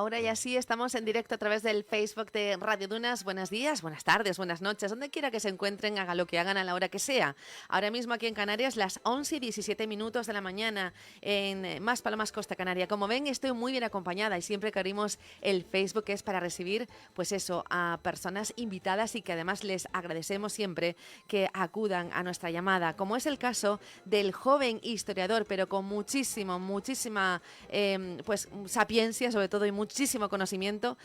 Ahora ya sí, estamos en directo a través del Facebook de Radio Dunas. Buenos días, buenas tardes, buenas noches, donde quiera que se encuentren, haga lo que hagan a la hora que sea. Ahora mismo aquí en Canarias, las 11:17 de la mañana, en Más Palomas, Costa Canaria. Como ven, estoy muy bien acompañada y siempre que abrimos el Facebook es para recibir, pues eso, a personas invitadas y que además les agradecemos siempre que acudan a nuestra llamada, como es el caso del joven historiador, pero con muchísima pues sapiencia sobre todo y muchísimo conocimiento,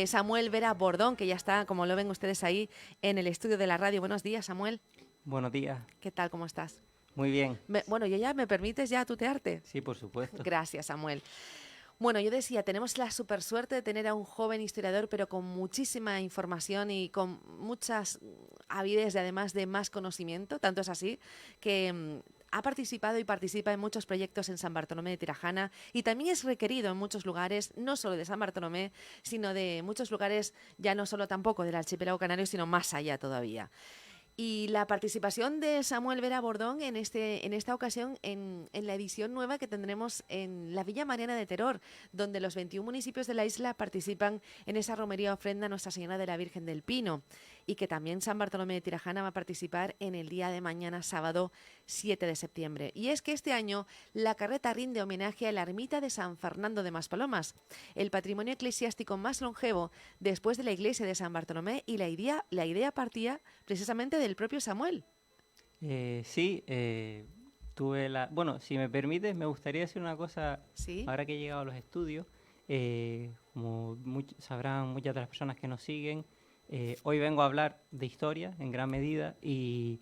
Samuel Vera Bordón, que ya está, como lo ven ustedes ahí, en el estudio de la radio. Buenos días, Samuel. Buenos días. ¿Qué tal? ¿Cómo estás? Muy bien. Bueno, ¿y ya me permites ya tutearte? Sí, por supuesto. Gracias, Samuel. Bueno, yo decía, tenemos la super suerte de tener a un joven historiador, pero con muchísima información y con muchas avidez, además de más conocimiento. Tanto es así que ha participado y participa en muchos proyectos en San Bartolomé de Tirajana y también es requerido en muchos lugares, no solo de San Bartolomé, sino de muchos lugares, ya no solo tampoco del archipiélago canario, sino más allá todavía. Y la participación de Samuel Vera Bordón en esta ocasión en la edición nueva que tendremos en la Villa Mariana de Teror, donde los 21 municipios de la isla participan en esa romería ofrenda a Nuestra Señora de la Virgen del Pino, y que también San Bartolomé de Tirajana va a participar en el día de mañana, sábado 7 de septiembre. Y es que este año la carreta rinde homenaje a la ermita de San Fernando de Maspalomas, el patrimonio eclesiástico más longevo después de la iglesia de San Bartolomé, y la idea partía precisamente del propio Samuel. Sí, tuve la... Bueno, si me permites, me gustaría decir una cosa. ¿Sí? Ahora que he llegado a los estudios. Como sabrán muchas de las personas que nos siguen, hoy vengo a hablar de historia en gran medida y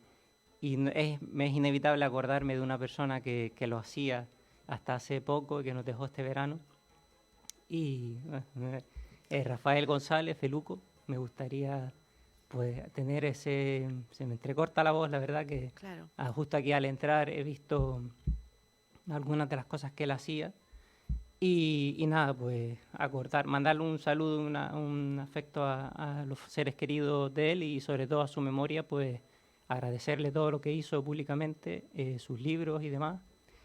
me es inevitable acordarme de una persona que lo hacía hasta hace poco, que nos dejó este verano. Y Rafael González, Feluco. Me gustaría pues tener ese... Se me entrecorta la voz, la verdad que Claro. justo aquí al entrar he visto algunas de las cosas que él hacía y nada, pues mandarle un saludo, un afecto a los seres queridos de él y sobre todo a su memoria, pues agradecerle todo lo que hizo públicamente, sus libros y demás.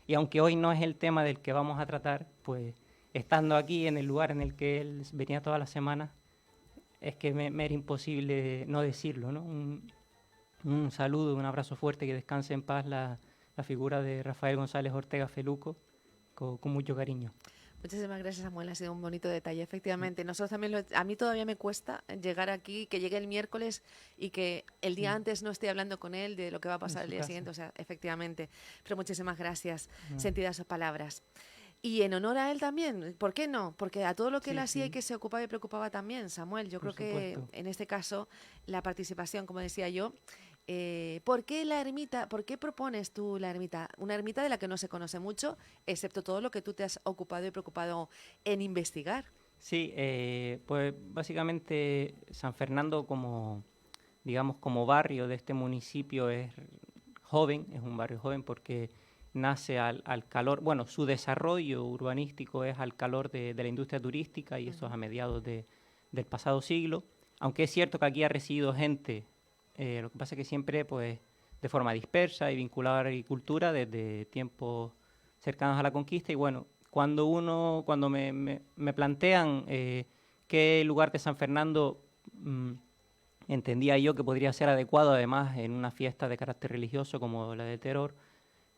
Y aunque hoy no es el tema del que vamos a tratar, pues estando aquí en el lugar en el que él venía todas las semanas, es que me era imposible no decirlo, ¿no? Un saludo, un abrazo fuerte, que descanse en paz la figura de Rafael González Ortega Feluco, con mucho cariño. Muchísimas gracias, Samuel. Ha sido un bonito detalle. Efectivamente, nosotros también a mí todavía me cuesta llegar aquí, que llegue el miércoles y que el día antes no esté hablando con él de lo que va a pasar el día siguiente. O sea, efectivamente. Pero muchísimas gracias, sentidas sus palabras. Y en honor a él también, ¿por qué no? Porque a todo lo que él hacía y que se ocupaba y preocupaba también, Samuel, yo creo que en este caso la participación, como decía yo, ¿por qué la ermita? ¿Por qué propones tú la ermita? Una ermita de la que no se conoce mucho, excepto todo lo que tú te has ocupado y preocupado en investigar. Sí, pues básicamente San Fernando digamos, como barrio de este municipio es joven, es un barrio joven porque nace al calor, bueno, su desarrollo urbanístico es al calor de la industria turística y eso es a mediados del pasado siglo, aunque es cierto que aquí ha residido gente, lo que pasa es que siempre pues de forma dispersa y vinculada a la agricultura desde tiempos cercanos a la conquista y bueno, cuando me plantean qué lugar de San Fernando entendía yo que podría ser adecuado además en una fiesta de carácter religioso como la de Teror,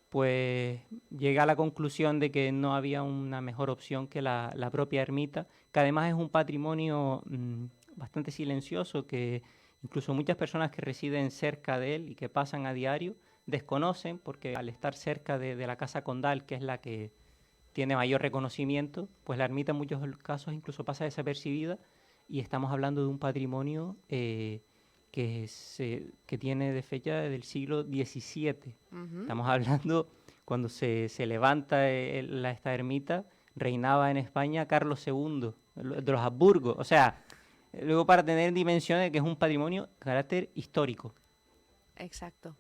pues llegué a la conclusión de que no había una mejor opción que la propia ermita, que además es un patrimonio bastante silencioso, que incluso muchas personas que residen cerca de él y que pasan a diario desconocen, porque al estar cerca de la casa condal, que es la que tiene mayor reconocimiento, pues la ermita en muchos casos incluso pasa desapercibida y estamos hablando de un patrimonio que tiene de fecha del siglo XVII. Estamos hablando, cuando se levanta esta ermita, reinaba en España Carlos II, de los Habsburgo. O sea, luego para tener dimensiones que es un patrimonio de carácter histórico. Exacto.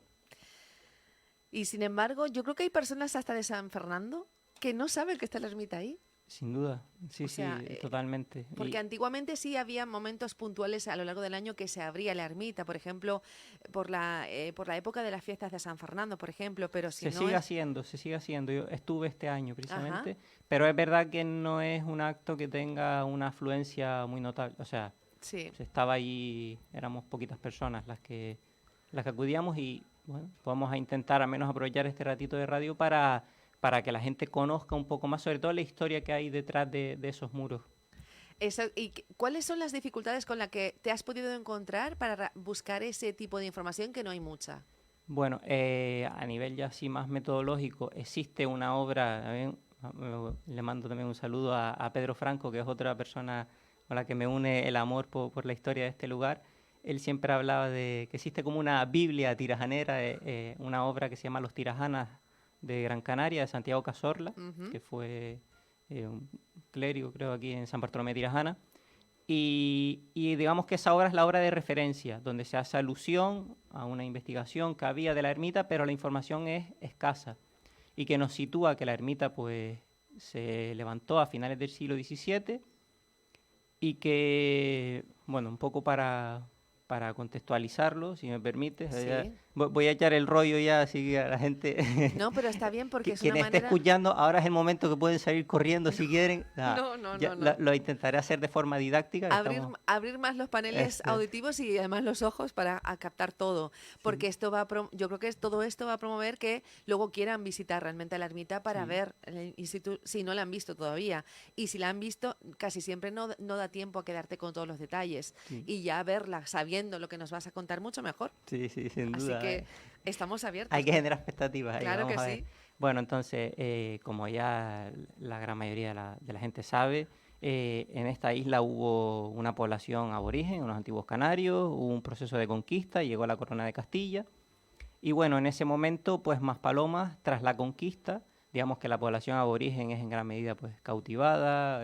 Y sin embargo, yo creo que hay personas hasta de San Fernando que no saben que está la ermita ahí. Sin duda, sí, O sí, sea, totalmente. porque antiguamente sí había momentos puntuales a lo largo del año que se abría la ermita, por ejemplo, por la época de las fiestas de San Fernando, por ejemplo, pero si Se no sigue es... haciendo, se sigue haciendo. Yo estuve este año Ajá, precisamente, pero es verdad que no es un acto que tenga una afluencia muy notable. O sea, sí. se estaba ahí, éramos poquitas personas las que acudíamos y bueno, vamos a intentar al menos aprovechar este ratito de radio para que la gente conozca un poco más, sobre todo la historia que hay detrás de esos muros. ¿Cuáles son las dificultades con las que te has podido encontrar para buscar ese tipo de información que no hay mucha? Bueno, a nivel ya así más metodológico, existe una obra, también, le mando también un saludo a Pedro Franco, que es otra persona con la que me une el amor por la historia de este lugar. Él siempre hablaba de que existe como una Biblia tirajanera, una obra que se llama Los Tirajanas de Gran Canaria, de Santiago Cazorla, Ujú. que fue un clérigo, creo, aquí en San Bartolomé de Tirajana. Y digamos que esa obra es la obra de referencia, donde se hace alusión a una investigación que había de la ermita, pero la información es escasa y que nos sitúa que la ermita pues se levantó a finales del siglo XVII y que, bueno, un poco para contextualizarlo, si me permites, Sí. voy a echar el rollo ya, así que a la gente, No, pero está bien porque es una quien esté manera... escuchando, ahora es el momento que pueden salir corriendo si quieren. Nada, No, no, ya no, no. lo intentaré hacer de forma didáctica, estamos... Abrir más los paneles Este, auditivos y además los ojos para captar todo, sí, porque yo creo que todo esto va a promover que luego quieran visitar realmente la ermita para sí, ver el si no la han visto todavía. Y si la han visto, casi siempre no da tiempo a quedarte con todos los detalles sí, y ya verla sabiendo lo que nos vas a contar mucho mejor. sí, sí, sin Así duda. que estamos Hay abiertos, que generar expectativas ahí, claro vamos que a ver. sí. Bueno, entonces, como ya la gran mayoría de la gente sabe, en esta isla hubo una población aborigen, unos antiguos canarios, hubo un proceso de conquista, llegó la corona de Castilla. Y bueno, en ese momento, pues Maspalomas, tras la conquista, digamos que la población aborigen es en gran medida pues cautivada,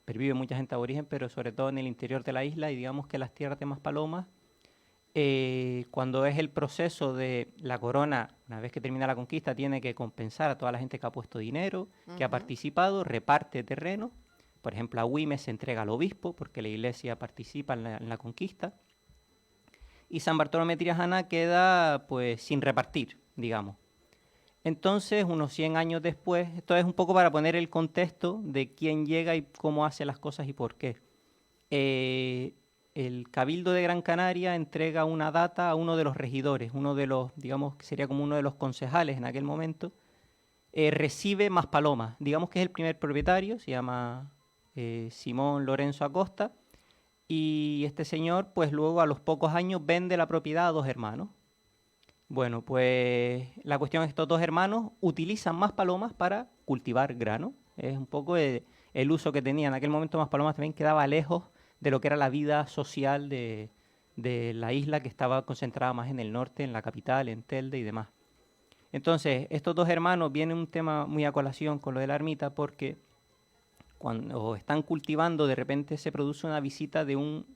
pervive mucha gente aborigen, pero sobre todo en el interior de la isla y digamos que las tierras de Maspalomas, cuando es el proceso de la corona, una vez que termina la conquista, tiene que compensar a toda la gente que ha puesto dinero, que ha Ujú. participado, reparte terreno. Por ejemplo, a Güimes se entrega al obispo porque la iglesia participa en la conquista y San Bartolomé de Tirajana queda pues sin repartir, digamos. Entonces, unos 100 años después, esto es un poco para poner el contexto de quién llega y cómo hace las cosas y por qué. Eh, el Cabildo de Gran Canaria entrega una data a uno de los regidores, uno de los, digamos que sería como uno de los concejales en aquel momento, recibe Maspalomas, digamos que es el primer propietario, se llama Simón Lorenzo Acosta, y este señor, pues luego a los pocos años vende la propiedad a dos hermanos. Bueno, pues la cuestión es que estos dos hermanos utilizan Maspalomas para cultivar grano. Es un poco el uso que tenían. En aquel momento Maspalomas también quedaba lejos de lo que era la vida social de la isla que estaba concentrada más en el norte, en la capital, en Telde y demás. Entonces, estos dos hermanos viene un tema muy a colación con lo de la ermita porque cuando están cultivando, de repente se produce una visita de un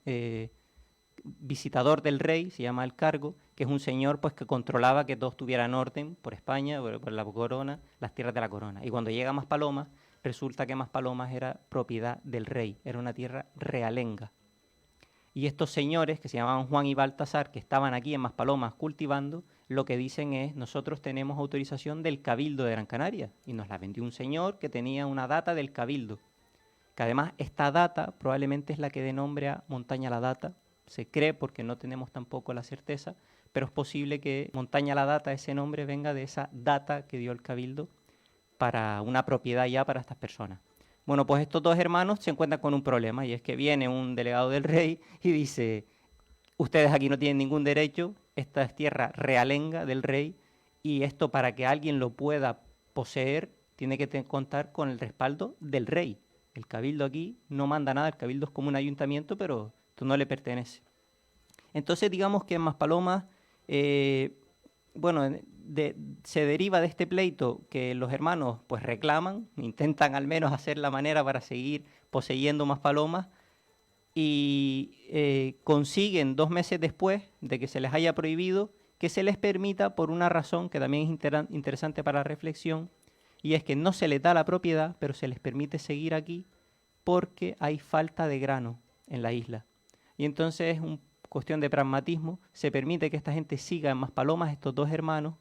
visitador del rey, se llama el cargo, que es un señor pues que controlaba que todo estuviera en orden por España, por la corona, las tierras de la corona. Y cuando llega a Maspalomas, resulta que Maspalomas era propiedad del rey, era una tierra realenga. Y estos señores, que se llamaban Juan y Baltasar, que estaban aquí en Maspalomas cultivando, lo que dicen es, nosotros tenemos autorización del Cabildo de Gran Canaria. Y nos la vendió un señor que tenía una data del Cabildo. Que además esta data probablemente es la que dé nombre a Montaña la Data. Se cree porque no tenemos tampoco la certeza, pero es posible que Montaña la Data, ese nombre, venga de esa data que dio el Cabildo para una propiedad ya para estas personas. Bueno, pues estos dos hermanos se encuentran con un problema y es que viene un delegado del rey y dice, ustedes aquí no tienen ningún derecho, esta es tierra realenga del rey y esto para que alguien lo pueda poseer tiene que contar con el respaldo del rey. El cabildo aquí no manda nada, el cabildo es como un ayuntamiento, pero esto no le pertenece. Entonces digamos que en Maspalomas, bueno, se deriva de este pleito que los hermanos pues reclaman, intentan al menos hacer la manera para seguir poseyendo Maspalomas, y consiguen 2 meses después de que se les haya prohibido que se les permita, por una razón que también es interesante para la reflexión, y es que no se les da la propiedad, pero se les permite seguir aquí porque hay falta de grano en la isla. Y entonces es una cuestión de pragmatismo, se permite que esta gente siga en Maspalomas, estos dos hermanos,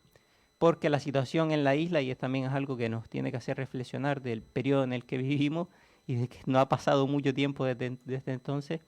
porque la situación en la isla, y también es algo que nos tiene que hacer reflexionar del periodo en el que vivimos y de que no ha pasado mucho tiempo desde entonces,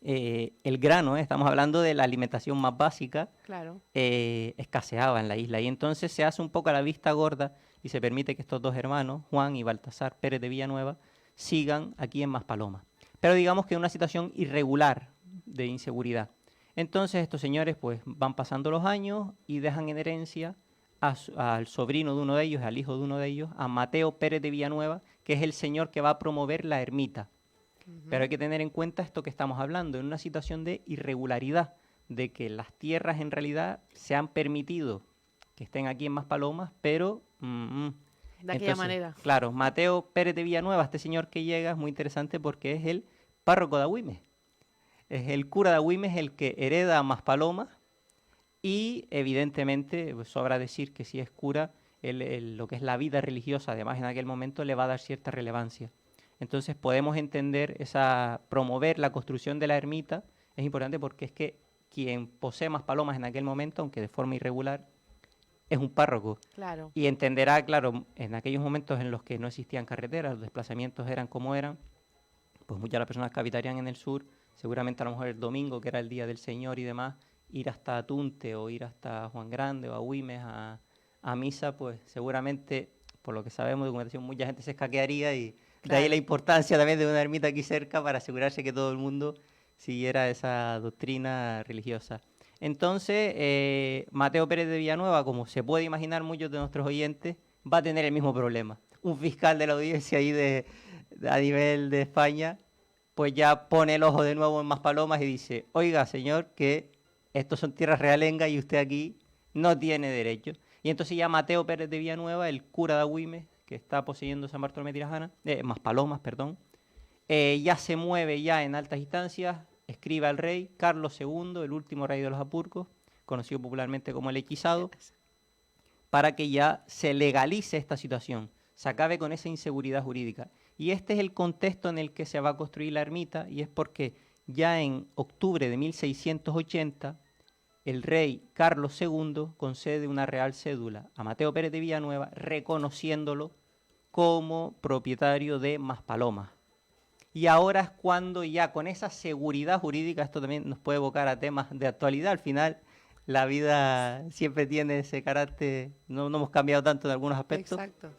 el grano, estamos hablando de la alimentación más básica, Claro. escaseaba en la isla. Y entonces se hace un poco a la vista gorda y se permite que estos dos hermanos, Juan y Baltasar Pérez de Villanueva, sigan aquí en Maspalomas. Pero digamos que es una situación irregular de inseguridad. Entonces estos señores pues van pasando los años y dejan en herencia al sobrino de uno de ellos, al hijo de uno de ellos, a Mateo Pérez de Villanueva, que es el señor que va a promover la ermita. Pero hay que tener en cuenta esto que estamos hablando, en una situación de irregularidad, de que las tierras en realidad se han permitido que estén aquí en Maspalomas, pero... De aquella manera. Claro, Mateo Pérez de Villanueva, este señor que llega, es muy interesante porque es el párroco de Agüimes. Es el cura de Agüimes el que hereda a Maspalomas y evidentemente, pues, sobra decir que si es cura, lo que es la vida religiosa, además en aquel momento le va a dar cierta relevancia. Entonces podemos entender promover la construcción de la ermita, es importante porque es que quien posee Maspalomas en aquel momento, aunque de forma irregular, es un párroco. Claro. Y entenderá, claro, en aquellos momentos en los que no existían carreteras, los desplazamientos eran como eran, pues muchas de las personas que habitarían en el sur, seguramente a lo mejor el domingo, que era el Día del Señor y demás, ir hasta Tunte o ir hasta Juan Grande o a Agüimes a misa, pues seguramente, por lo que sabemos de documentación, mucha gente se escaquearía y de ahí la importancia también de una ermita aquí cerca para asegurarse que todo el mundo siguiera esa doctrina religiosa. Entonces, Mateo Pérez de Villanueva, como se puede imaginar muchos de nuestros oyentes, va a tener el mismo problema. Un fiscal de la audiencia ahí a nivel de España, pues ya pone el ojo de nuevo en Maspalomas y dice, oiga, señor, que estos son tierras realengas y usted aquí no tiene derecho. Y entonces ya Mateo Pérez de Villanueva, el cura de Agüimes, que está poseyendo San Bartolomé de Tirajana, Maspalomas, perdón, ya se mueve ya en altas instancias, escribe al rey Carlos II, el último rey de los Apurcos, conocido popularmente como el hechizado, para que ya se legalice esta situación, se acabe con esa inseguridad jurídica. Y este es el contexto en el que se va a construir la ermita, y es porque ya en octubre de 1680, el rey Carlos II concede una real cédula a Mateo Pérez de Villanueva, reconociéndolo como propietario de Maspalomas. Y ahora es cuando ya con esa seguridad jurídica, esto también nos puede evocar a temas de actualidad, al final la vida siempre tiene ese carácter, no hemos cambiado tanto en algunos aspectos. Exacto.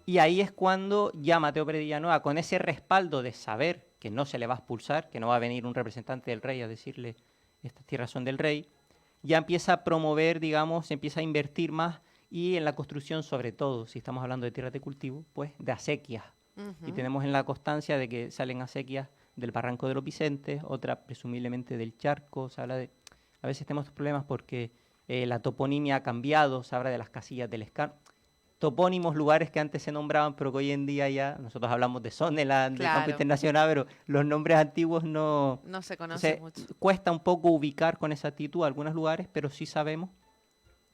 Y ahí es cuando ya Mateo Pérez de Villanueva, con ese respaldo de saber que no se le va a expulsar, que no va a venir un representante del rey a decirle estas tierras son del rey, ya empieza a promover, digamos, se empieza a invertir más y en la construcción sobre todo, si estamos hablando de tierras de cultivo, pues de acequias. Y tenemos en la constancia de que salen acequias del Barranco de los Vicentes, otra presumiblemente del Charco, se habla de... A veces tenemos problemas porque la toponimia ha cambiado, se habla de las casillas del Escar. Topónimos, lugares que antes se nombraban, pero que hoy en día ya, nosotros hablamos de Sonneland, de Campo Internacional, pero los nombres antiguos no se conocen mucho. Cuesta un poco ubicar con exactitud algunos lugares, pero sí sabemos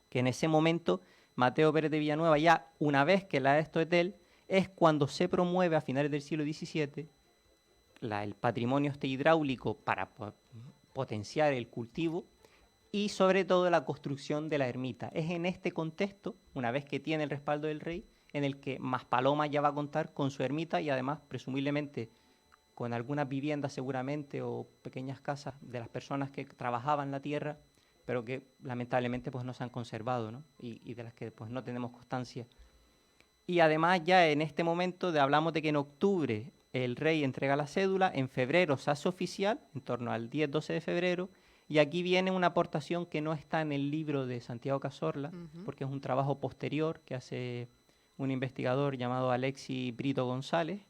que en ese momento Mateo Pérez de Villanueva, ya una vez que la esto es de él, es cuando se promueve a finales del siglo XVII el patrimonio hidráulico para potenciar el cultivo y sobre todo la construcción de la ermita. Es en este contexto, una vez que tiene el respaldo del rey, en el que Maspalomas ya va a contar con su ermita y además presumiblemente con algunas viviendas seguramente o pequeñas casas de las personas que trabajaban la tierra, pero que lamentablemente pues no se han conservado, ¿no? Y de las que pues no tenemos constancia. Y además ya en este momento hablamos de que en octubre el rey entrega la cédula, en febrero se hace oficial, en torno al 10-12 de febrero, y aquí viene una aportación que no está en el libro de Santiago Cazorla, porque es un trabajo posterior que hace un investigador llamado Alexis Brito González,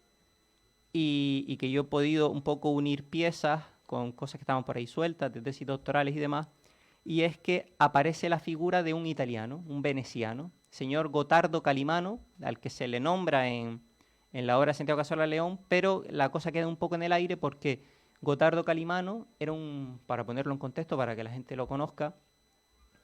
y que yo he podido un poco unir piezas con cosas que estaban por ahí sueltas, de tesis doctorales y demás, y es que aparece la figura de un italiano, un veneciano, señor Gotardo Calimano, al que se le nombra en la obra de Santiago Cazorla León, pero la cosa queda un poco en el aire porque Gotardo Calimano era para ponerlo en contexto, para que la gente lo conozca,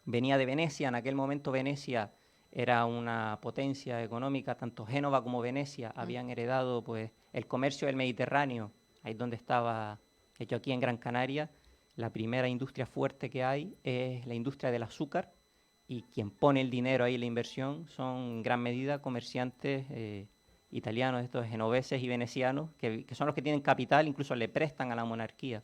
venía de Venecia, en aquel momento Venecia era una potencia económica, tanto Génova como Venecia habían heredado pues el comercio del Mediterráneo, ahí donde estaba, hecho aquí en Gran Canaria, la primera industria fuerte que hay es la industria del azúcar, y quien pone el dinero ahí, la inversión, son en gran medida comerciantes italianos, estos genoveses y venecianos, que son los que tienen capital, incluso le prestan a la monarquía.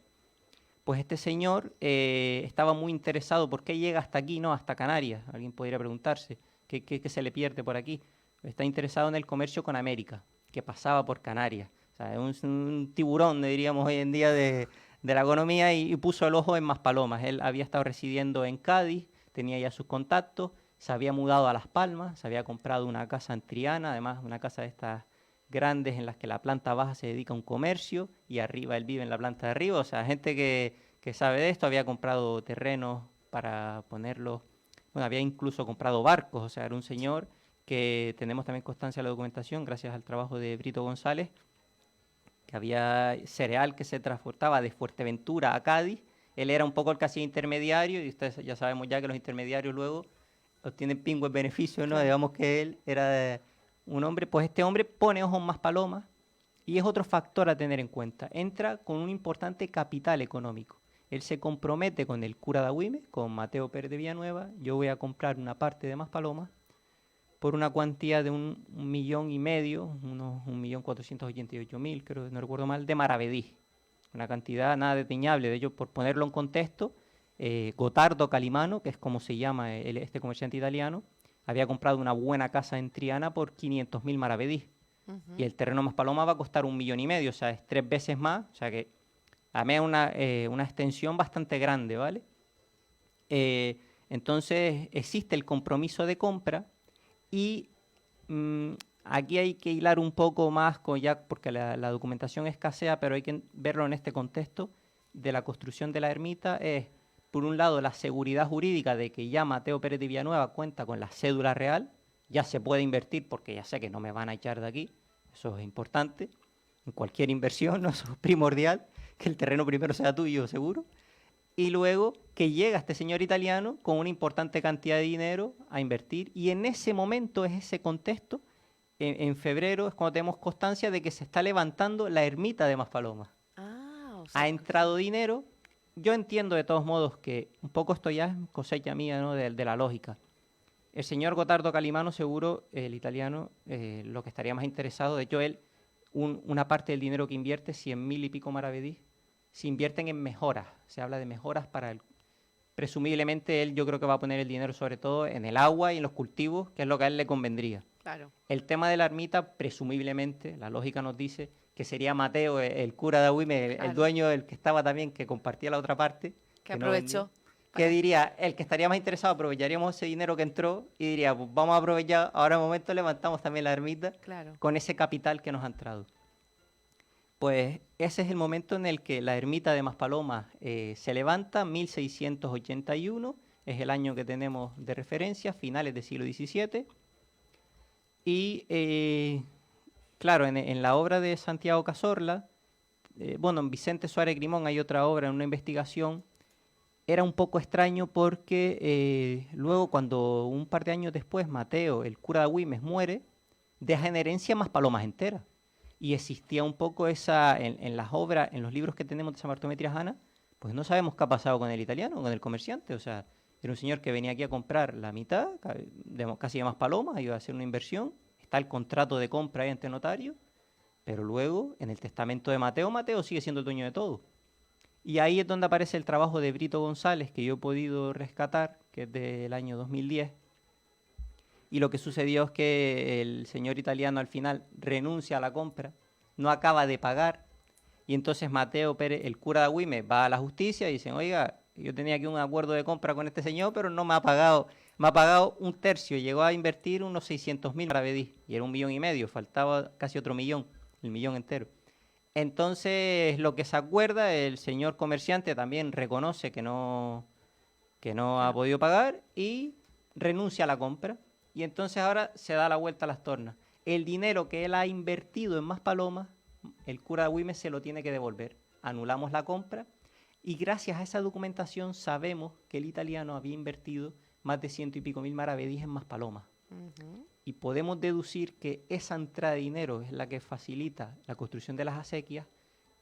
Pues este señor estaba muy interesado. ¿Por qué llega hasta aquí, no hasta Canarias? Alguien podría preguntarse, ¿qué se le pierde por aquí? Está interesado en el comercio con América, que pasaba por Canarias. O sea, es un tiburón, diríamos hoy en día, de la economía, y puso el ojo en Maspalomas. Él había estado residiendo en Cádiz, tenía ya sus contactos, se había mudado a Las Palmas, se había comprado una casa en Triana, además una casa de estas grandes en las que la planta baja se dedica a un comercio y arriba él vive en la planta de arriba. O sea, gente que sabe de esto. Había comprado terrenos para ponerlos, bueno, había incluso comprado barcos. O sea, era un señor que tenemos también constancia de la documentación, gracias al trabajo de Brito González, que había cereal que se transportaba de Fuerteventura a Cádiz. Él era un poco el que hacía intermediario, y ustedes ya sabemos ya que los intermediarios luego obtienen pingües beneficios, ¿no? Claro. Digamos que él era un hombre, pues este hombre pone ojos Maspalomas, y es otro factor a tener en cuenta. Entra con un importante capital económico. Él se compromete con el cura de Agüime, con Mateo Pérez de Villanueva: yo voy a comprar una parte de Maspalomas por una cuantía de 1,5 millones, unos 1.488.000, creo, no recuerdo mal, de maravedí. Una cantidad nada desdeñable. De ello, por ponerlo en contexto, Gotardo Calimano, que es como se llama este comerciante italiano, había comprado una buena casa en Triana por 500.000 maravedís. Y el terreno Maspalomas va a costar 1,5 millones, o sea, es 3 veces más. O sea que a mí es una extensión bastante grande, ¿vale? Entonces existe el compromiso de compra, y aquí hay que hilar un poco más ya, porque la documentación escasea, pero hay que verlo en este contexto de la construcción de la ermita. Es, por un lado, la seguridad jurídica de que ya Mateo Pérez de Villanueva cuenta con la cédula real, ya se puede invertir porque ya sé que no me van a echar de aquí. Eso es importante en cualquier inversión, ¿no? Eso es primordial, que el terreno primero sea tuyo, seguro. Y luego que llega este señor italiano con una importante cantidad de dinero a invertir, y en ese momento, es ese contexto, en febrero es cuando tenemos constancia de que se está levantando la ermita de Maspalomas. Ah, o sea, Ha entrado dinero. Yo entiendo de todos modos que un poco esto ya es cosecha mía, ¿no? de la lógica. El señor Gotardo Calimano, seguro, el italiano, lo que estaría más interesado, de hecho él, una parte del dinero que invierte, 100.000 y pico maravedís, se invierten en mejoras. Se habla de mejoras para el... Presumiblemente él, yo creo que va a poner el dinero sobre todo en el agua y en los cultivos, que es lo que a él le convendría. claro. El tema de la ermita, presumiblemente, la lógica nos dice que sería Mateo, el cura de Agüime, el Claro. dueño, el que estaba también, que compartía la otra parte, Que no vendía. aprovechó Que para... diría, el que estaría más interesado, aprovecharíamos ese dinero que entró y diría, pues vamos a aprovechar, ahora en momento levantamos también la ermita Claro. con ese capital que nos ha entrado. Pues ese es el momento en el que la ermita de Maspalomas se levanta, 1681, es el año que tenemos de referencia, finales del siglo XVII. Y claro, en la obra de Santiago Cazorla, bueno, en Vicente Suárez Grimón hay otra obra, en una investigación. Era un poco extraño porque luego, cuando un par de años después Mateo, el cura de Agüimes, muere, deja en herencia Maspalomas entera. Y existía un poco esa, en las obras, en los libros que tenemos de San Bartolomé Tirajana, pues no sabemos qué ha pasado con el italiano, con el comerciante. O sea, era un señor que venía aquí a comprar la mitad, casi de Maspalomas, iba a hacer una inversión. Está el contrato de compra ahí ante notario, pero luego, en el testamento de Mateo, Mateo sigue siendo el dueño de todo. Y ahí es donde aparece el trabajo de Brito González, que yo he podido rescatar, que es del año 2010. Y lo que sucedió es que el señor italiano al final renuncia a la compra, no acaba de pagar, y entonces Mateo Pérez, el cura de Agüime, va a la justicia y dicen, oiga, yo tenía aquí un acuerdo de compra con este señor, pero no me ha pagado un tercio, llegó a invertir unos 600.000 maravedís, y era 1,5 millones, faltaba casi otro millón, el millón entero. Entonces, lo que se acuerda, el señor comerciante también reconoce que no ha Claro. podido pagar y renuncia a la compra. Y entonces ahora se da la vuelta a las tornas. El dinero que él ha invertido en Maspalomas, el cura de Agüimes se lo tiene que devolver. Anulamos la compra, y gracias a esa documentación sabemos que el italiano había invertido más de 100 y pico mil maravedís en Maspalomas. Ujú. Y podemos deducir que esa entrada de dinero es la que facilita la construcción de las acequias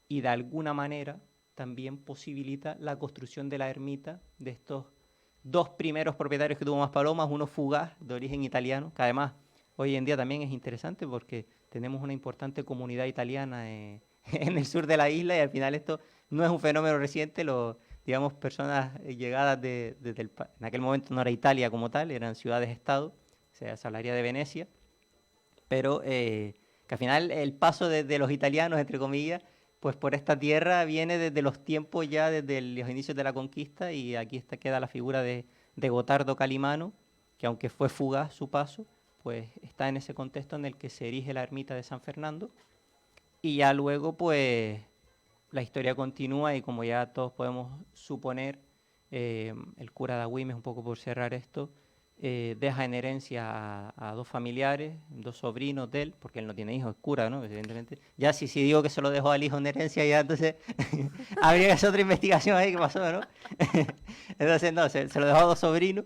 y de alguna manera también posibilita la construcción de la ermita de estos dos primeros propietarios que tuvo Maspalomas, uno fugaz de origen italiano, que además hoy en día también es interesante porque tenemos una importante comunidad italiana en el sur de la isla y al final esto no es un fenómeno reciente, digamos, personas llegadas en aquel momento no era Italia como tal, eran ciudades-estado, se hablaría de Venecia, pero que al final el paso de los italianos, entre comillas, pues por esta tierra viene desde los tiempos ya, desde los inicios de la conquista, y aquí queda la figura de Gotardo Calimano, que aunque fue fugaz su paso, pues está en ese contexto en el que se erige la ermita de San Fernando, y ya luego pues la historia continúa y como ya todos podemos suponer, el cura de Agüimes, un poco por cerrar esto, deja en herencia a dos familiares, dos sobrinos de él, porque él no tiene hijos, es cura, ¿no? Evidentemente. Ya si digo que se lo dejó al hijo en herencia, ya entonces habría que hacer otra investigación ahí, ¿qué pasó, no? Entonces, no, se lo dejó a dos sobrinos,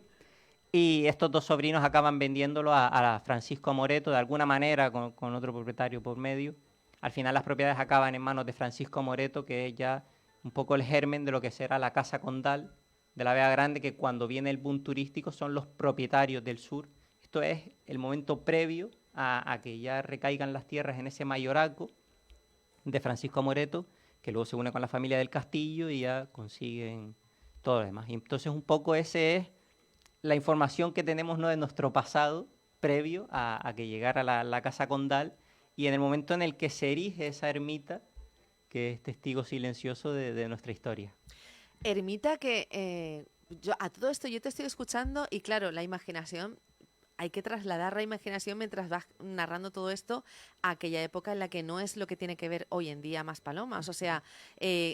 y estos dos sobrinos acaban vendiéndolo a Francisco Moreto, de alguna manera, con otro propietario por medio. Al final las propiedades acaban en manos de Francisco Moreto, que es ya un poco el germen de lo que será la Casa Condal de la Vega Grande, que cuando viene el boom turístico son los propietarios del sur. Esto es el momento previo a que ya recaigan las tierras en ese mayorazgo de Francisco Moreto, que luego se une con la familia del Castillo y ya consiguen todo lo demás. Y entonces un poco ese es la información que tenemos, ¿no?, de nuestro pasado previo a que llegara la Casa Condal, y en el momento en el que se erige esa ermita, que es testigo silencioso de nuestra historia. Ermita que yo a todo esto yo te estoy escuchando y claro, la imaginación, hay que trasladar la imaginación mientras vas narrando todo esto a aquella época en la que no es lo que tiene que ver hoy en día Maspalomas. O sea,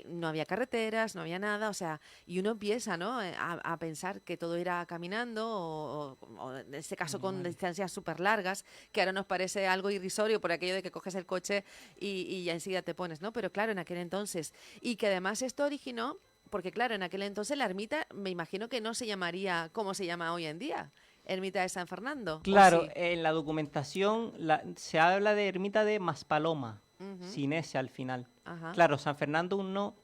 no había carreteras, no había nada, o sea, y uno empieza, ¿no?, a pensar que todo era caminando o en este caso con distancias súper largas, que ahora nos parece algo irrisorio por aquello de que coges el coche y ya enseguida te pones, ¿no? Pero claro, en aquel entonces, y que además esto originó, porque claro, en aquel entonces la ermita me imagino que no se llamaría como se llama hoy en día. Ermita de San Fernando, ¿o Claro, sí? en la documentación se habla de ermita de Maspaloma, Ujú. sin ese al final. Ajá. Claro, San Fernando aún no.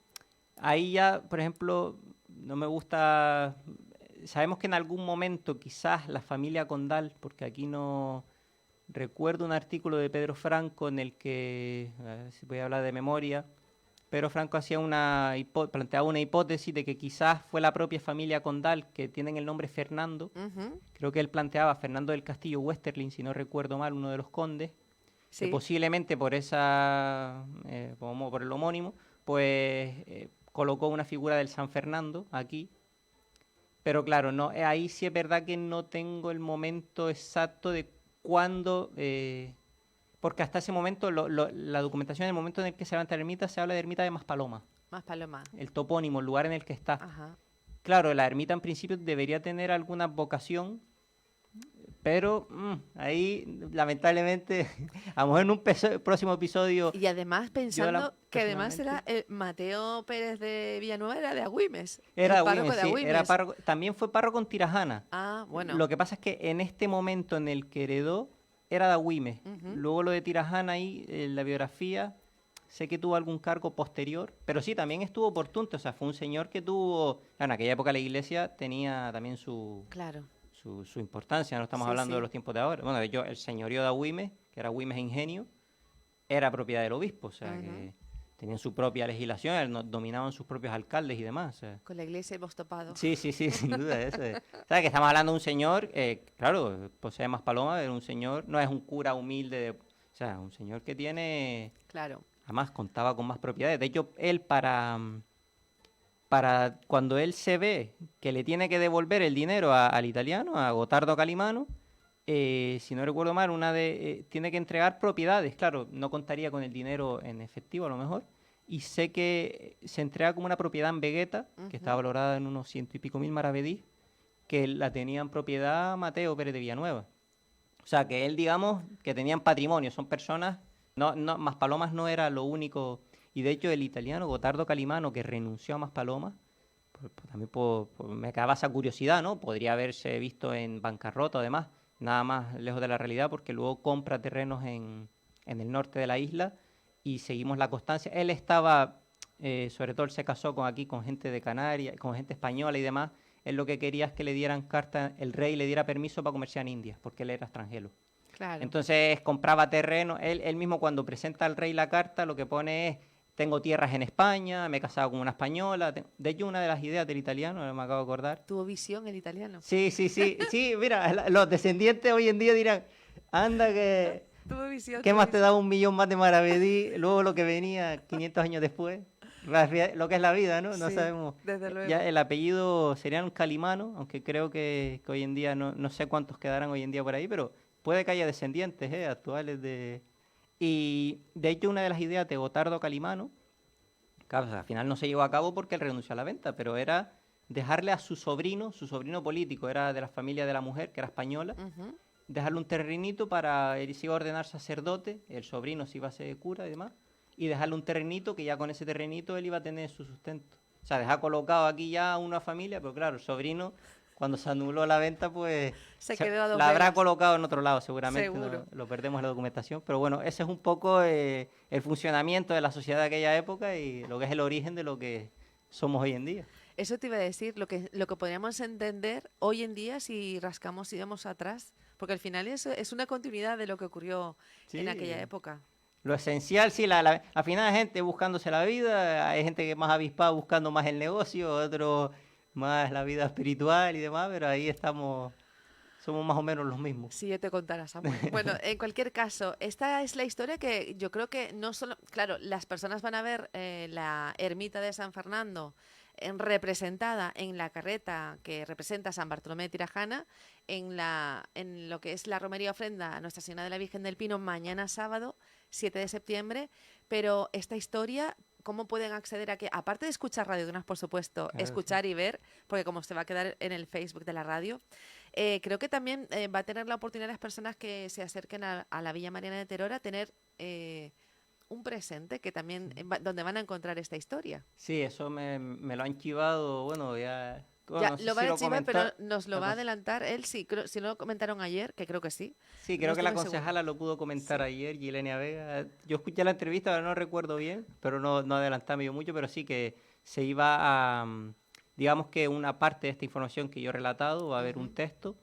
Ahí ya, por ejemplo, no me gusta. Sabemos que en algún momento quizás la familia Condal, porque aquí no recuerdo un artículo de Pedro Franco en el que, a ver si voy a hablar de memoria, Pedro Franco planteaba una hipótesis de que quizás fue la propia familia Condal, que tienen el nombre Fernando. Ujú. Creo que él planteaba Fernando del Castillo Westerling, si no recuerdo mal, uno de los condes, que Sí. posiblemente como por el homónimo, pues colocó una figura del San Fernando aquí. Pero claro, no, ahí sí es verdad que no tengo el momento exacto de cuándo, porque hasta ese momento, la documentación, en el momento en el que se levanta la ermita, se habla de ermita de Maspaloma, Maspaloma. el topónimo, el lugar en el que está. Ajá. Claro, la ermita en principio debería tener alguna vocación, pero ahí lamentablemente, a lo mejor en un próximo episodio, Y además yo pensando que además personalmente... era Mateo Pérez de Villanueva, era de Agüimes, Era el de párroco Agüimes, de sí, Agüimes. también fue párroco en Tirajana. Ah, bueno. Lo que pasa es que en este momento en el que heredó era de Agüimes. Ujú. Luego lo de Tirajana ahí, en la biografía, sé que tuvo algún cargo posterior, pero sí, también estuvo por Tunte, o sea, fue un señor que tuvo, en aquella época la iglesia tenía también Claro. su importancia, no estamos Sí, hablando de sí. los tiempos de ahora. Bueno, de hecho, el señorío de Agüimes, que era Agüimes Ingenio, era propiedad del obispo, o sea, Ujú. que tenían su propia legislación, dominaban sus propios alcaldes y demás, o sea. Con la iglesia hemos topado. Sí, sí, sí, sin duda. Eso es. O sea, que estamos hablando de un señor, claro, posee más paloma, pero un señor, no es un cura humilde, o sea, un señor que tiene, Claro. además contaba con más propiedades. De hecho, él para cuando él se ve que le tiene que devolver el dinero al italiano, a Gotardo Calimano, si no recuerdo mal, tiene que entregar propiedades, claro, no contaría con el dinero en efectivo a lo mejor, y sé que se entrega como una propiedad en Vegueta, que está Ujú. valorada en unos 100 y pico mil maravedís, que la tenía en propiedad Mateo Pérez de Villanueva. O sea, que él, digamos, que tenían patrimonio, son personas, Maspalomas no era lo único, y de hecho el italiano Gotardo Calimano, que renunció a Maspalomas, también me acaba esa curiosidad, ¿no? Podría haberse visto en bancarrota, además, nada más lejos de la realidad, porque luego compra terrenos en el norte de la isla y seguimos la constancia. Él estaba, sobre todo él se casó con gente de Canarias, con gente española y demás. Él lo que quería es que le dieran carta, el rey le diera permiso para comerciar en India, porque él era extranjero. Claro. Entonces compraba terreno. Él mismo cuando presenta al rey la carta lo que pone es, tengo tierras en España, me he casado con una española. De hecho, una de las ideas del italiano, me acabo de acordar. Tuvo visión el italiano. Sí, sí, sí, sí, mira, los descendientes hoy en día dirán, anda que, Tuvo visión, ¿qué tuvo más te visión. da 1 millón más de maravedí? Luego lo que venía 500 años después, lo que es la vida, ¿no? No Sí, sabemos. desde Ya luego. el apellido serían Calimano, aunque creo que hoy en día, no sé cuántos quedarán hoy en día por ahí, pero puede que haya descendientes, actuales de... Y de hecho una de las ideas de Gotardo Calimano, claro, o sea, al final no se llevó a cabo porque él renunció a la venta, pero era dejarle a su sobrino político, era de la familia de la mujer, que era española, Ujú. dejarle un terrenito para él se iba a ordenar sacerdote, el sobrino se iba a ser cura y demás, y dejarle un terrenito que ya con ese terrenito él iba a tener su sustento. O sea, dejar colocado aquí ya una familia, pero claro, el sobrino, cuando se anuló la venta, pues Se quedó a dos la habrá velas, colocado en otro lado, seguramente, no, seguro. lo perdemos en la documentación, pero bueno, ese es un poco el funcionamiento de la sociedad de aquella época y lo que es el origen de lo que somos hoy en día. Eso te iba a decir, lo que podríamos entender hoy en día si rascamos y vamos atrás, porque al final es una continuidad de lo que ocurrió en aquella Sí, época. lo esencial, sí, al final hay gente buscándose la vida, hay gente que es más avispada buscando más el negocio, otros más la vida espiritual y demás, pero ahí estamos, somos más o menos los mismos. Si yo te contara, Samuel. Bueno, en cualquier caso, esta es la historia que yo creo que no solo, claro, las personas van a ver la ermita de San Fernando representada en la carreta que representa a San Bartolomé de Tirajana, en lo que es la romería ofrenda a Nuestra Señora de la Virgen del Pino mañana sábado, 7 de septiembre, pero esta historia, ¿cómo pueden acceder a que, aparte de escuchar Radio Dunas, por supuesto, Claro, sí. escuchar y ver, porque como se va a quedar en el Facebook de la radio, creo que también va a tener la oportunidad las personas que se acerquen a la Villa Mariana de Terora tener un presente que también donde van a encontrar esta historia. Sí, eso me lo han chivado, bueno, ya, bueno, Ya no sé lo va si a lo archivar, pero comentó, nos lo la va a cons- adelantar él, sí, si no lo comentaron ayer, que creo que sí, sí, no creo que estoy la muy segura. concejala lo pudo comentar Sí. ayer, Yilenia Vega. Yo escuché la entrevista, pero no recuerdo bien, pero no adelantaba yo mucho, pero sí que se iba a, digamos que una parte de esta información que yo he relatado, va a haber un Ujú. texto.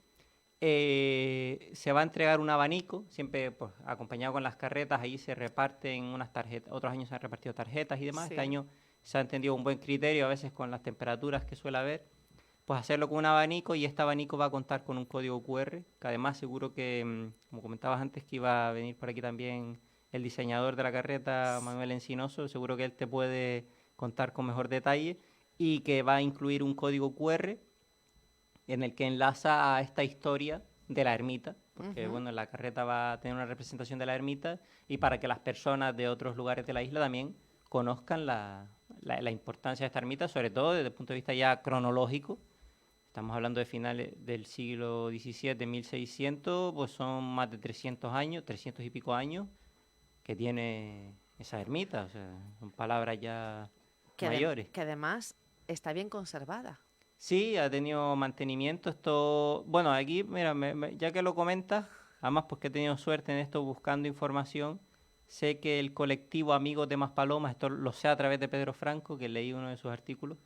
Se va a entregar un abanico, siempre pues, acompañado con las carretas, ahí se reparten unas tarjetas, otros años se han repartido tarjetas y demás, este Sí. año se ha entendido un buen criterio, a veces con las temperaturas que suele haber, pues hacerlo con un abanico y este abanico va a contar con un código QR, que además seguro que, como comentabas antes, que iba a venir por aquí también el diseñador de la carreta, Manuel Encinoso, seguro que él te puede contar con mejor detalle y que va a incluir un código QR en el que enlaza a esta historia de la ermita, porque Ujú. bueno, la carreta va a tener una representación de la ermita y para que las personas de otros lugares de la isla también conozcan la importancia de esta ermita, sobre todo desde el punto de vista ya cronológico. Estamos hablando de finales del siglo XVII, 1600, pues son más de 300 años, 300 y pico años que tiene esa ermita, o sea, son palabras ya mayores. Que además está bien conservada. Sí, ha tenido mantenimiento. Esto, bueno, aquí, mira, ya que lo comentas, además pues que he tenido suerte en esto buscando información, sé que el colectivo Amigos de Maspalomas, esto lo sé a través de Pedro Franco, que leí uno de sus artículos,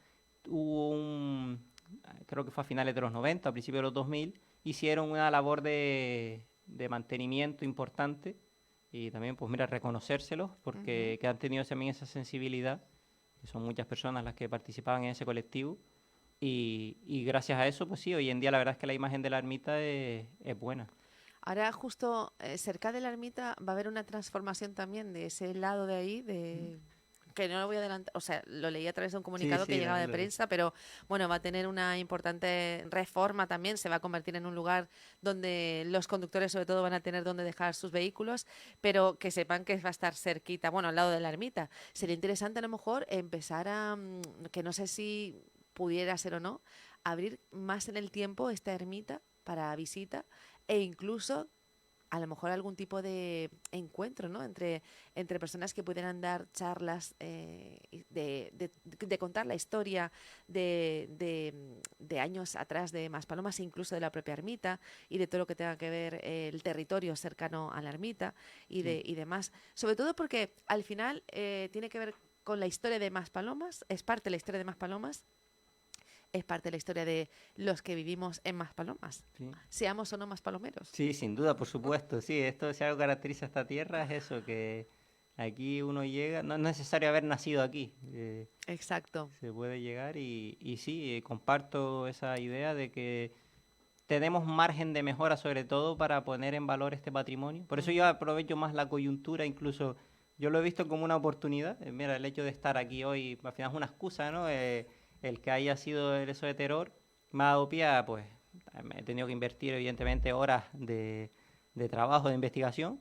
hubo creo que fue a finales de los 90, a principios de los 2000, hicieron una labor de mantenimiento importante y también, pues mira, reconocérselos Ujú. porque que han tenido también esa sensibilidad, que son muchas personas las que participaban en ese colectivo y gracias a eso, pues sí, hoy en día la verdad es que la imagen de la ermita es buena. Ahora justo cerca de la ermita va a haber una transformación también de ese lado de ahí, que no lo voy a adelantar, o sea, lo leí a través de un Sí, comunicado que sí, llegaba de prensa, pero bueno, va a tener una importante reforma también, se va a convertir en un lugar donde los conductores sobre todo van a tener donde dejar sus vehículos, pero que sepan que va a estar cerquita, bueno, al lado de la ermita. Sería interesante a lo mejor empezar que no sé si pudiera ser o no, abrir más en el tiempo esta ermita para visita e incluso a lo mejor algún tipo de encuentro, ¿no? Entre personas que pudieran dar charlas de contar la historia de años atrás de Maspalomas e incluso de la propia ermita y de todo lo que tenga que ver el territorio cercano a la ermita Sí. y demás. Sobre todo porque al final tiene que ver con la historia de Maspalomas, es parte de la historia de Maspalomas, es parte de la historia de los que vivimos en Maspalomas, Sí. seamos o no maspalomeros. Sí, sin duda, por supuesto. Sí, esto si algo caracteriza a esta tierra es eso, que aquí uno llega, no es necesario haber nacido aquí. Exacto. Se puede llegar y sí, comparto esa idea de que tenemos margen de mejora sobre todo para poner en valor este patrimonio. Por eso yo Ujú. aprovecho más la coyuntura, incluso yo lo he visto como una oportunidad. Mira, el hecho de estar aquí hoy, al final es una excusa, ¿no? El que haya sido el eso de terror me ha dado pie a, pues, he tenido que invertir evidentemente horas de trabajo, de investigación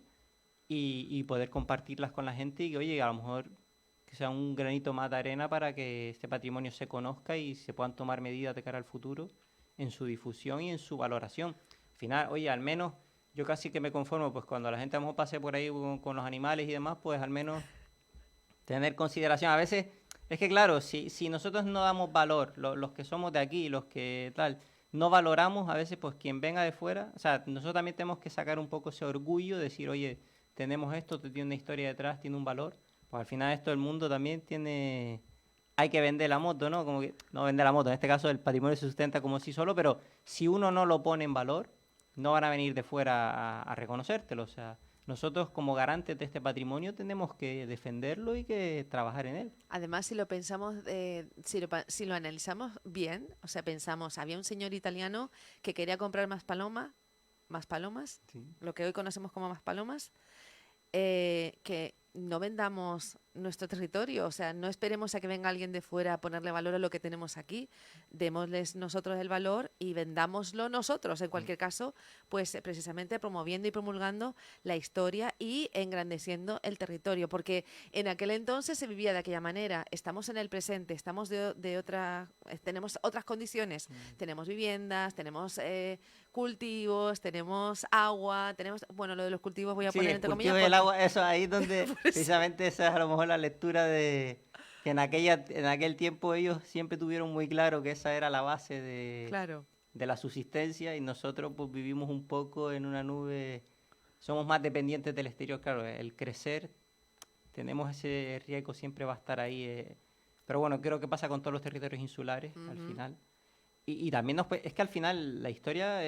y poder compartirlas con la gente y que, oye, a lo mejor que sea un granito más de arena para que este patrimonio se conozca y se puedan tomar medidas de cara al futuro en su difusión y en su valoración. Al final, oye, al menos yo casi que me conformo, pues cuando la gente a lo mejor pase por ahí con los animales y demás, pues al menos tener consideración. A veces es que, claro, si nosotros no damos valor, los que somos de aquí, los que tal, no valoramos, a veces pues quien venga de fuera, o sea, nosotros también tenemos que sacar un poco ese orgullo, decir, oye, tenemos esto, tiene una historia detrás, tiene un valor, pues al final esto el mundo también tiene, hay que vender la moto, ¿no? Como que, no vender la moto, en este caso el patrimonio se sustenta como sí solo, pero si uno no lo pone en valor, no van a venir de fuera a reconocértelo, o sea, nosotros como garantes de este patrimonio tenemos que defenderlo y que trabajar en él. Además, si lo pensamos, si lo analizamos bien, o sea, pensamos, había un señor italiano que quería comprar más palomas, Sí. lo que hoy conocemos como más palomas, que no vendamos nuestro territorio, o sea, no esperemos a que venga alguien de fuera a ponerle valor a lo que tenemos aquí, démosles nosotros el valor y vendámoslo nosotros, en cualquier caso, pues precisamente promoviendo y promulgando la historia y engrandeciendo el territorio, porque en aquel entonces se vivía de aquella manera, estamos en el presente, estamos tenemos otras condiciones, tenemos viviendas, tenemos cultivos, tenemos agua, tenemos, bueno, lo de los cultivos voy a Sí, poner el entre cultivo comillas del porque agua, eso ahí donde por eso. precisamente esa es a lo mejor la lectura de que en aquel tiempo ellos siempre tuvieron muy claro que esa era la base Claro. de la subsistencia y nosotros pues vivimos un poco en una nube, somos más dependientes del exterior, claro, el crecer, tenemos ese riesgo, siempre va a estar ahí, pero bueno, creo que pasa con todos los territorios insulares al Ujú. final. Y también es que al final la historia,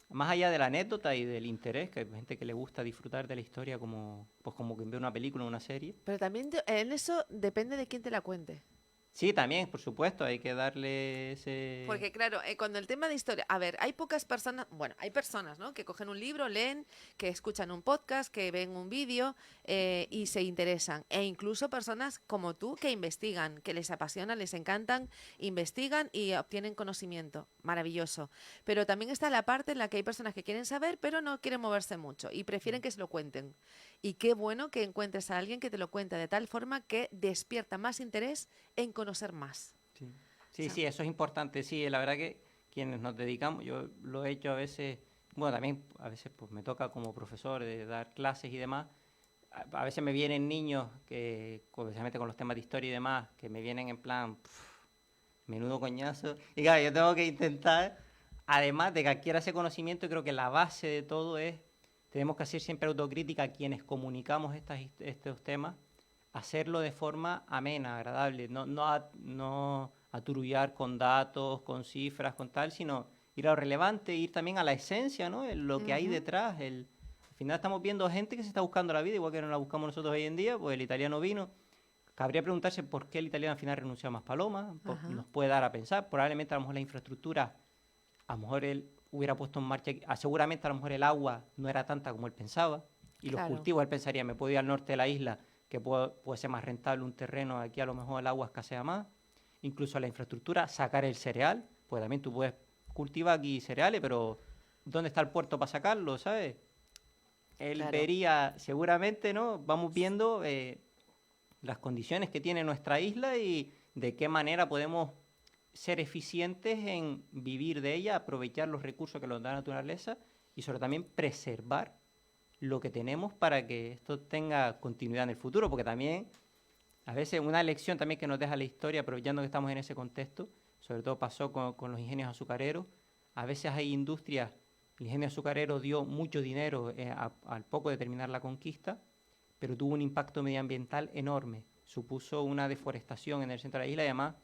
más allá de la anécdota y del interés, que hay gente que le gusta disfrutar de la historia como, pues como que ve una película o una serie. Pero también en eso depende de quién te la cuente. Sí, también, por supuesto, hay que darle ese... Porque claro, cuando el tema de historia, a ver, hay pocas personas, bueno, hay personas, ¿no? Que cogen un libro, leen, que escuchan un podcast, que ven un vídeo y se interesan. E incluso personas como tú que investigan, que les apasiona, les encantan, investigan y obtienen conocimiento. Maravilloso. Pero también está la parte en la que hay personas que quieren saber, pero no quieren moverse mucho y prefieren que se lo cuenten. Y qué bueno que encuentres a alguien que te lo cuente de tal forma que despierta más interés en conocer más. Sí. O Sí, sea, sí, eso es importante. Sí, la verdad que quienes nos dedicamos, yo lo he hecho a veces, bueno, también a veces pues me toca como profesor de dar clases y demás. A veces me vienen niños que, especialmente con los temas de historia y demás, que me vienen en plan, menudo coñazo. Y claro, yo tengo que intentar, además de que adquiera ese conocimiento, creo que la base de todo es, tenemos que hacer siempre autocrítica a quienes comunicamos estos temas, hacerlo de forma amena, agradable, no aturullar con datos, con cifras, con tal, sino ir a lo relevante, ir también a la esencia, ¿no? En lo que hay ujú, detrás. Al final estamos viendo gente que se está buscando la vida, igual que no la buscamos nosotros hoy en día, pues el italiano vino. Cabría preguntarse por qué el italiano al final renunció a Maspalomas, ajá, nos puede dar a pensar, probablemente a lo mejor la infraestructura, a lo mejor él hubiera puesto en marcha, seguramente a lo mejor el agua no era tanta como él pensaba, y los claro, cultivos, él pensaría, me puedo ir al norte de la isla, que puede ser más rentable un terreno, aquí a lo mejor el agua escasea más, incluso la infraestructura, sacar el cereal, pues también tú puedes cultivar aquí cereales, pero ¿dónde está el puerto para sacarlo, sabes? Él claro. vería, seguramente, ¿no? Vamos viendo las condiciones que tiene nuestra isla y de qué manera podemos ser eficientes en vivir de ella, aprovechar los recursos que nos da la naturaleza y sobre también preservar lo que tenemos para que esto tenga continuidad en el futuro, porque también a veces una lección también que nos deja la historia, aprovechando que estamos en ese contexto, sobre todo pasó con los ingenios azucareros, a veces hay industrias, el ingenio azucarero dio mucho dinero al poco de terminar la conquista, pero tuvo un impacto medioambiental enorme, supuso una deforestación en el centro de la isla y además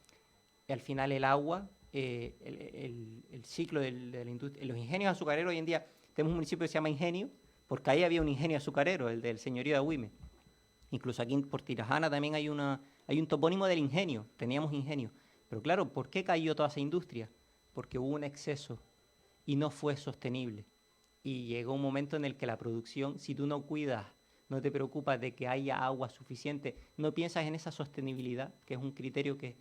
al final el agua, el ciclo de la industria, los ingenios azucareros hoy en día, tenemos un municipio que se llama Ingenio, porque ahí había un ingenio azucarero, el del señorío de Agüime. Incluso aquí por Tirajana también hay un topónimo del ingenio, teníamos ingenio. Pero claro, ¿por qué cayó toda esa industria? Porque hubo un exceso y no fue sostenible. Y llegó un momento en el que la producción, si tú no cuidas, no te preocupas de que haya agua suficiente, no piensas en esa sostenibilidad, que es un criterio que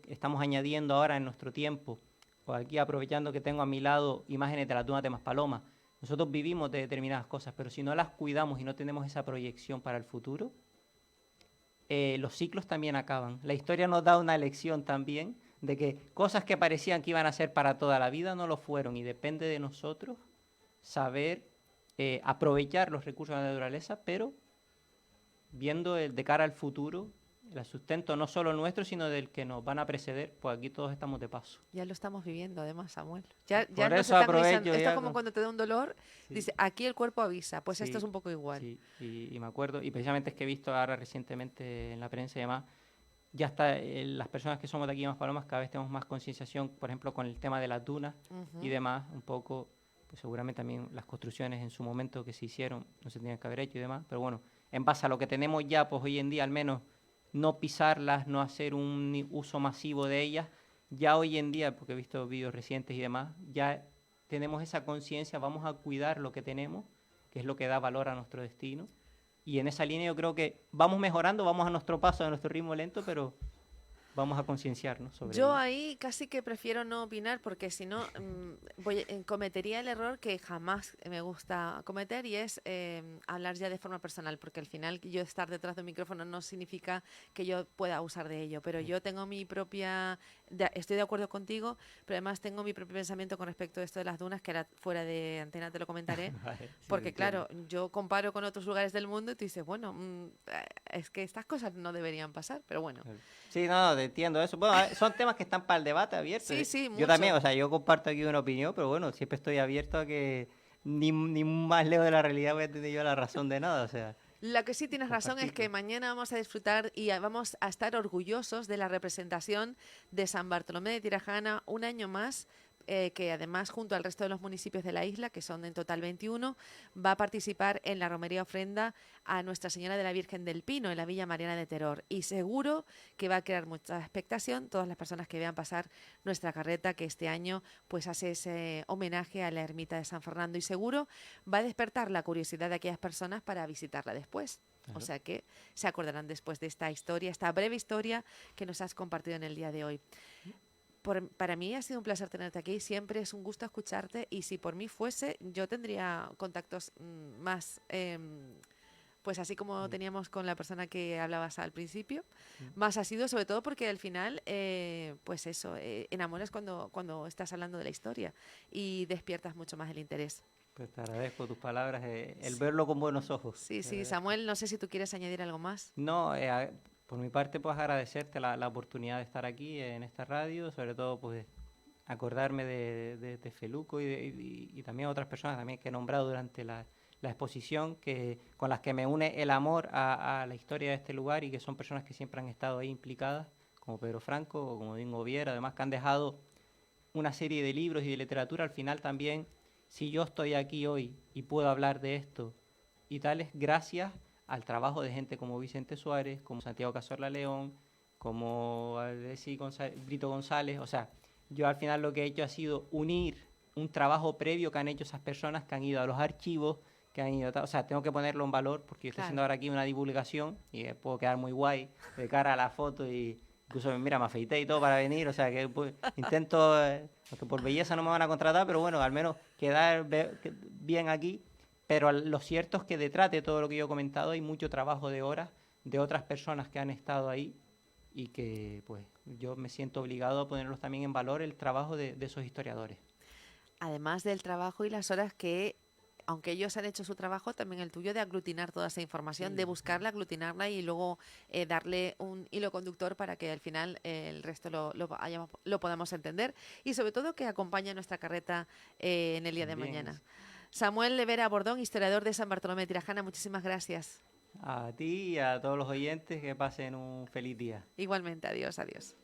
estamos añadiendo ahora en nuestro tiempo. O aquí aprovechando que tengo a mi lado imágenes de la duna de Maspalomas. Nosotros vivimos de determinadas cosas, pero si no las cuidamos y no tenemos esa proyección para el futuro, los ciclos también acaban. La historia nos da una lección también de que cosas que parecían que iban a ser para toda la vida no lo fueron y depende de nosotros saber aprovechar los recursos de la naturaleza, pero viendo de cara al futuro el sustento no solo nuestro, sino del que nos van a preceder, pues aquí todos estamos de paso. Ya lo estamos viviendo, además, Samuel. Ya Por nos eso están aprovecho. avisando. Esto es como cuando te da un dolor, Sí. dice, aquí el cuerpo avisa. Pues esto Sí, es un poco igual. sí, y me acuerdo, y precisamente es que he visto ahora recientemente en la prensa y demás, ya está, las personas que somos de aquí en Maspalomas cada vez tenemos más concienciación, por ejemplo, con el tema de las dunas y demás, un poco, pues seguramente también las construcciones en su momento que se hicieron no se tenían que haber hecho y demás, pero bueno, en base a lo que tenemos ya, pues hoy en día al menos no pisarlas, no hacer un uso masivo de ellas, ya hoy en día, porque he visto vídeos recientes y demás, ya tenemos esa conciencia, vamos a cuidar lo que tenemos, que es lo que da valor a nuestro destino. Y en esa línea yo creo que vamos mejorando, vamos a nuestro paso, a nuestro ritmo lento, pero vamos a concienciarnos sobre Yo ello. ahí casi que prefiero no opinar porque si no cometería el error que jamás me gusta cometer y es hablar ya de forma personal, porque al final yo estar detrás de un micrófono no significa que yo pueda usar de ello, pero yo tengo mi propia, estoy de acuerdo contigo, pero además tengo mi propio pensamiento con respecto a esto de las dunas, que ahora fuera de antena te lo comentaré, Vale, sí, porque entiendo. claro, yo comparo con otros lugares del mundo y tú dices, bueno, es que estas cosas no deberían pasar, pero bueno. Claro. Sí, no, te entiendo eso. Bueno, son temas que están para el debate abierto. Sí, sí, Yo mucho. también, o sea, yo comparto aquí una opinión, pero bueno, siempre estoy abierto a que ni más lejos de la realidad voy a tener yo la razón de nada, o sea, Lo que sí tienes razón es que compartirlo. mañana vamos a disfrutar y vamos a estar orgullosos de la representación de San Bartolomé de Tirajana un año más, que además junto al resto de los municipios de la isla, que son en total 21, va a participar en la romería ofrenda a Nuestra Señora de la Virgen del Pino en la Villa Mariana de Teror. Y seguro que va a crear mucha expectación todas las personas que vean pasar nuestra carreta, que este año pues hace ese homenaje a la ermita de San Fernando, y seguro va a despertar la curiosidad de aquellas personas para visitarla después. O Claro. sea que se acordarán después de esta historia, esta breve historia que nos has compartido en el día de hoy. Para mí ha sido un placer tenerte aquí, siempre es un gusto escucharte y si por mí fuese, yo tendría contactos más, pues así como teníamos con la persona que hablabas al principio, más ha sido sobre todo porque al final, pues eso, enamoras cuando estás hablando de la historia y despiertas mucho más el interés. Pues te agradezco tus palabras, el Sí, verlo con buenos ojos. sí, Te sí, agradezco. Samuel, no sé si tú quieres añadir algo más. No, por mi parte, pues agradecerte la oportunidad de estar aquí en esta radio, sobre todo, pues acordarme de Feluco y también otras personas también que he nombrado durante la exposición, con las que me une el amor a la historia de este lugar y que son personas que siempre han estado ahí implicadas, como Pedro Franco o como Dingo Viera, además que han dejado una serie de libros y de literatura. Al final también, si yo estoy aquí hoy y puedo hablar de esto y tal, es gracias al trabajo de gente como Vicente Suárez, como Santiago Cazorla León, como Brito González. O sea, yo al final lo que he hecho ha sido unir un trabajo previo que han hecho esas personas que han ido a los archivos, que han ido, o sea, tengo que ponerlo en valor porque yo estoy haciendo ahora aquí una divulgación y puedo quedar muy guay de cara a la foto y incluso, mira, me afeité y todo para venir, o sea, que pues, intento, aunque por belleza no me van a contratar, pero bueno, al menos quedar bien aquí. Pero lo cierto es que detrás de todo lo que yo he comentado hay mucho trabajo de horas de otras personas que han estado ahí y que pues yo me siento obligado a ponerlos también en valor el trabajo de esos historiadores. además del trabajo y las horas que, aunque ellos han hecho su trabajo, también el tuyo de aglutinar toda esa información, de Sí, buscarla, aglutinarla y luego darle un hilo conductor para que al final el resto lo podamos entender y sobre todo que acompañe nuestra carreta en el día de también. mañana. Samuel Levera Bordón, historiador de San Bartolomé de Tirajana, muchísimas gracias. A ti y a todos los oyentes que pasen un feliz día. Igualmente, adiós, adiós.